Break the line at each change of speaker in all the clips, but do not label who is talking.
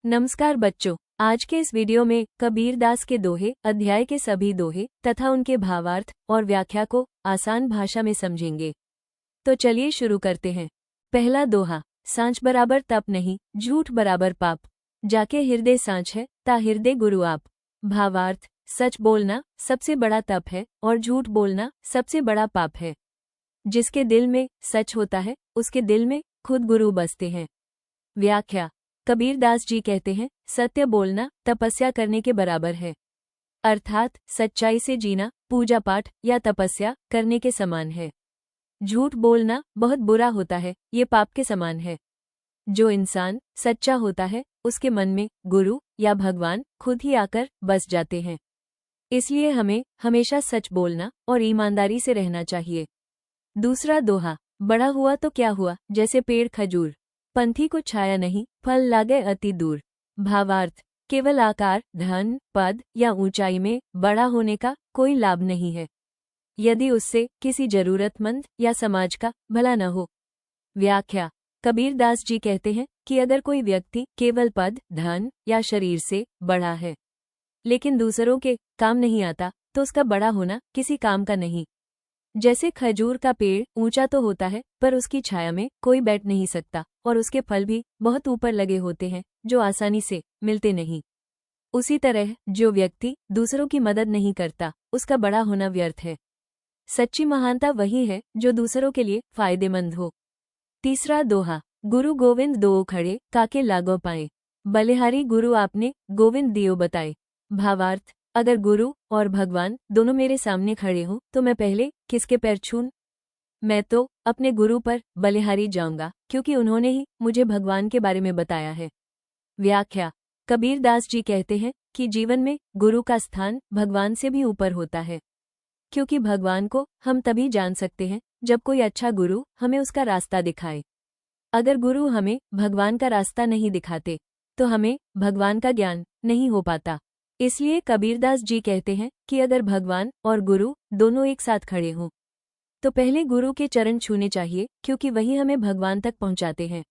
नमस्कार बच्चों, आज के इस वीडियो में कबीरदास के दोहे अध्याय के सभी दोहे तथा उनके भावार्थ और व्याख्या को आसान भाषा में समझेंगे। तो चलिए शुरू करते हैं। पहला दोहा। सांच बराबर तप नहीं, झूठ बराबर पाप, जाके हृदय सांच है ता हृदय गुरु आप। भावार्थ। सच बोलना सबसे बड़ा तप है और झूठ बोलना सबसे बड़ा पाप है। जिसके दिल में सच होता है उसके दिल में खुद गुरु बसते हैं। व्याख्या। कबीरदास जी कहते हैं, सत्य बोलना तपस्या करने के बराबर है, अर्थात सच्चाई से जीना पूजा पाठ या तपस्या करने के समान है। झूठ बोलना बहुत बुरा होता है, ये पाप के समान है। जो इंसान सच्चा होता है उसके मन में गुरु या भगवान खुद ही आकर बस जाते हैं। इसलिए हमें हमेशा सच बोलना और ईमानदारी से रहना चाहिए। दूसरा दोहा। बड़ा हुआ तो क्या हुआ, जैसे पेड़ खजूर, पंथी को छाया नहीं, फल लागे अति दूर। भावार्थ। केवल आकार, धन, पद या ऊंचाई में बड़ा होने का कोई लाभ नहीं है, यदि उससे किसी जरूरतमंद या समाज का भला न हो। व्याख्या। कबीरदास जी कहते हैं कि अगर कोई व्यक्ति केवल पद, धन या शरीर से बड़ा है, लेकिन दूसरों के काम नहीं आता, तो उसका बड़ा होना किसी काम का नहीं। जैसे खजूर का पेड़ ऊंचा तो होता है पर उसकी छाया में कोई बैठ नहीं सकता और उसके फल भी बहुत ऊपर लगे होते हैं जो आसानी से मिलते नहीं। उसी तरह जो व्यक्ति दूसरों की मदद नहीं करता उसका बड़ा होना व्यर्थ है। सच्ची महानता वही है जो दूसरों के लिए फायदेमंद हो। तीसरा दोहा। गुरु गोविंद दो खड़े काके लागो पाए, बलिहारी गुरु आपने गोविंद दियो बताए। भावार्थ। अगर गुरु और भगवान दोनों मेरे सामने खड़े हों तो मैं पहले किसके पैर छूं? मैं तो अपने गुरु पर बलिहारी जाऊंगा, क्योंकि उन्होंने ही मुझे भगवान के बारे में बताया है। व्याख्या। कबीरदास जी कहते हैं कि जीवन में गुरु का स्थान भगवान से भी ऊपर होता है, क्योंकि भगवान को हम तभी जान सकते हैं जब कोई अच्छा गुरु हमें उसका रास्ता दिखाए। अगर गुरु हमें भगवान का रास्ता नहीं दिखाते तो हमें भगवान का ज्ञान नहीं हो पाता। इसलिए कबीरदास जी कहते हैं कि अगर भगवान और गुरु दोनों एक साथ खड़े हों तो पहले गुरु के चरण छूने चाहिए, क्योंकि वही हमें भगवान तक पहुंचाते हैं।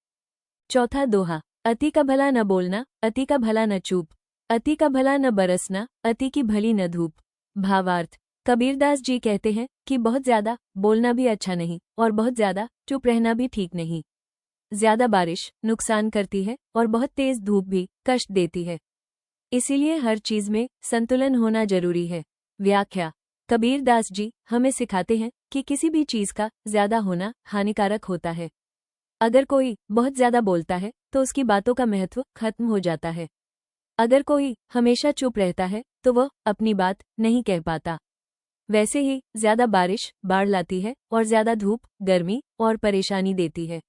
चौथा दोहा। अति का भला न बोलना, अति का भला न चूप, अति का भला न बरसना, अति की भली न धूप। भावार्थ। कबीरदास जी कहते हैं कि बहुत ज्यादा बोलना भी अच्छा नहीं और बहुत ज्यादा चुप रहना भी ठीक नहीं। ज्यादा बारिश नुकसान करती है और बहुत तेज धूप भी कष्ट देती है। इसीलिए हर चीज में संतुलन होना जरूरी है। व्याख्या। कबीरदास जी हमें सिखाते हैं कि किसी भी चीज का ज्यादा होना हानिकारक होता है। अगर कोई बहुत ज्यादा बोलता है तो उसकी बातों का महत्व खत्म हो जाता है। अगर कोई हमेशा चुप रहता है तो वह अपनी बात नहीं कह पाता। वैसे ही ज्यादा बारिश बाढ़ लाती है और ज्यादा धूप गर्मी और परेशानी देती है।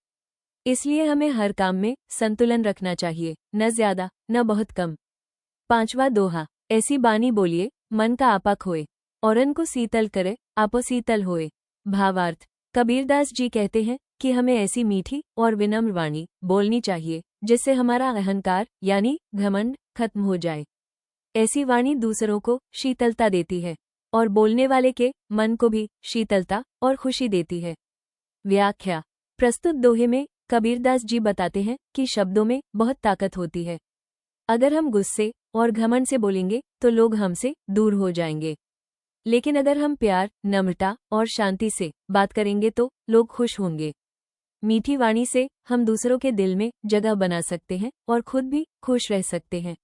इसलिए हमें हर काम में संतुलन रखना चाहिए, न ज्यादा न बहुत कम। पांचवा दोहा। ऐसी बानी बोलिए मन का आपा खोए, औरन को शीतल करे आपो शीतल होए। भावार्थ। कबीरदास जी कहते हैं कि हमें ऐसी मीठी और विनम्र वाणी बोलनी चाहिए जिससे हमारा अहंकार यानी घमंड खत्म हो जाए। ऐसी वाणी दूसरों को शीतलता देती है और बोलने वाले के मन को भी शीतलता और खुशी देती है। व्याख्या। प्रस्तुत दोहे में कबीरदास जी बताते हैं कि शब्दों में बहुत ताकत होती है। अगर हम गुस्से और घमंड से बोलेंगे तो लोग हमसे दूर हो जाएंगे, लेकिन अगर हम प्यार, नम्रता और शांति से बात करेंगे तो लोग खुश होंगे। मीठी वाणी से हम दूसरों के दिल में जगह बना सकते हैं और खुद भी खुश रह सकते हैं।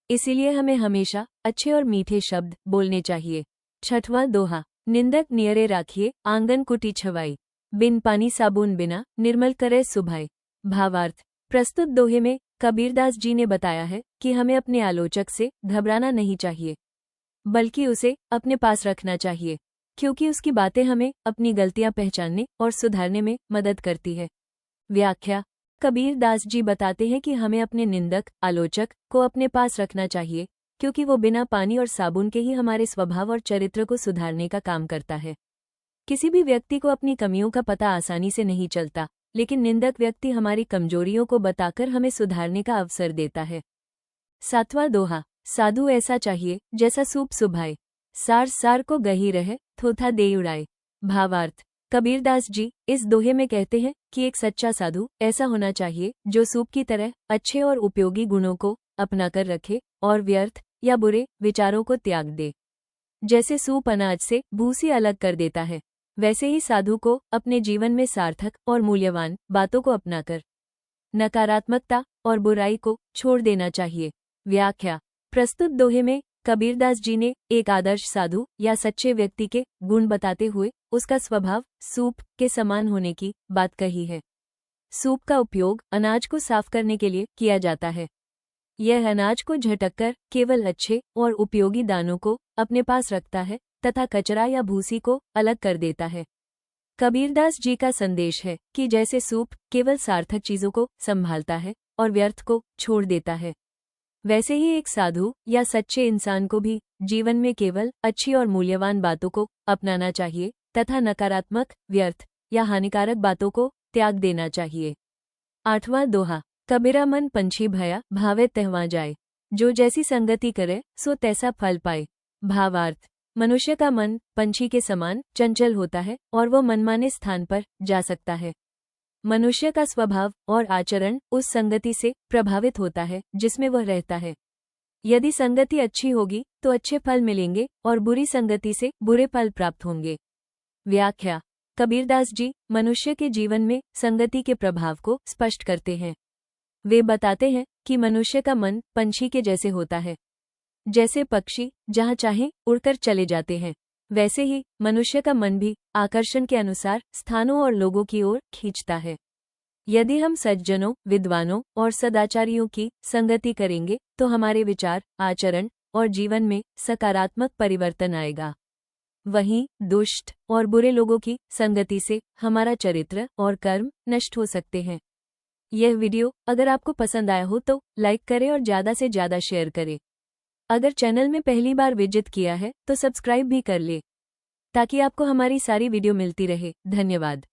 इसीलिए हमें हमेशा अच्छे और मीठे शब्द बोलने चाहिए। छठवां दोहा। निंदक नियरे राखिए आंगन कुटी छवाई, बिन पानी साबुन बिना निर्मल करे सुभाई। भावार्थ। प्रस्तुत दोहे में कबीरदास जी ने बताया है कि हमें अपने आलोचक से घबराना नहीं चाहिए, बल्कि उसे अपने पास रखना चाहिए, क्योंकि उसकी बातें हमें अपनी गलतियां पहचानने और सुधारने में मदद करती है। व्याख्या। कबीरदास जी बताते हैं कि हमें अपने निंदक आलोचक को अपने पास रखना चाहिए, क्योंकि वो बिना पानी और साबुन के ही हमारे स्वभाव और चरित्र को सुधारने का काम करता है। किसी भी व्यक्ति को अपनी कमियों का पता आसानी से नहीं चलता, लेकिन निंदक व्यक्ति हमारी कमजोरियों को बताकर हमें सुधारने का अवसर देता है। सातवां दोहा। साधु ऐसा चाहिए जैसा सूप सुभाए, सार सार को गही रहे थोथा दे उड़ाए। भावार्थ। कबीरदास जी इस दोहे में कहते हैं कि एक सच्चा साधु ऐसा होना चाहिए जो सूप की तरह अच्छे और उपयोगी गुणों को अपनाकर रखे और व्यर्थ या बुरे विचारों को त्याग दे। जैसे सूप अनाज से भूसी अलग कर देता है, वैसे ही साधु को अपने जीवन में सार्थक और मूल्यवान बातों को अपनाकर नकारात्मकता और बुराई को छोड़ देना चाहिए। व्याख्या। प्रस्तुत दोहे में कबीरदास जी ने एक आदर्श साधु या सच्चे व्यक्ति के गुण बताते हुए उसका स्वभाव सूप के समान होने की बात कही है। सूप का उपयोग अनाज को साफ करने के लिए किया जाता है। यह अनाज को झटककर केवल अच्छे और उपयोगी दानों को अपने पास रखता है तथा कचरा या भूसी को अलग कर देता है। कबीरदास जी का संदेश है कि जैसे सूप केवल सार्थक चीजों को संभालता है और व्यर्थ को छोड़ देता है, वैसे ही एक साधु या सच्चे इंसान को भी जीवन में केवल अच्छी और मूल्यवान बातों को अपनाना चाहिए तथा नकारात्मक, व्यर्थ या हानिकारक बातों को त्याग देना चाहिए। 8वां दोहा। कबीरा मन पंछी भया भावे तहवां जाए, जो जैसी संगति करे सो तैसा फल पाए। भावार्थ। मनुष्य का मन पंछी के समान चंचल होता है और वो मनमाने स्थान पर जा सकता है। मनुष्य का स्वभाव और आचरण उस संगति से प्रभावित होता है जिसमें वह रहता है। यदि संगति अच्छी होगी तो अच्छे फल मिलेंगे और बुरी संगति से बुरे फल प्राप्त होंगे। व्याख्या। कबीरदास जी मनुष्य के जीवन में संगति के प्रभाव को स्पष्ट करते हैं। वे बताते हैं कि मनुष्य का मन पंछी के जैसे होता है। जैसे पक्षी जहाँ चाहें उड़कर चले जाते हैं, वैसे ही मनुष्य का मन भी आकर्षण के अनुसार स्थानों और लोगों की ओर खींचता है। यदि हम सज्जनों, विद्वानों और सदाचारियों की संगति करेंगे तो हमारे विचार, आचरण और जीवन में सकारात्मक परिवर्तन आएगा। वहीं दुष्ट और बुरे लोगों की संगति से हमारा चरित्र और कर्म नष्ट हो सकते हैं। यह वीडियो अगर आपको पसंद आया हो तो लाइक करें और ज़्यादा से ज़्यादा शेयर करें। अगर चैनल में पहली बार विजिट किया है तो सब्सक्राइब भी कर ले ताकि आपको हमारी सारी वीडियो मिलती रहे। धन्यवाद।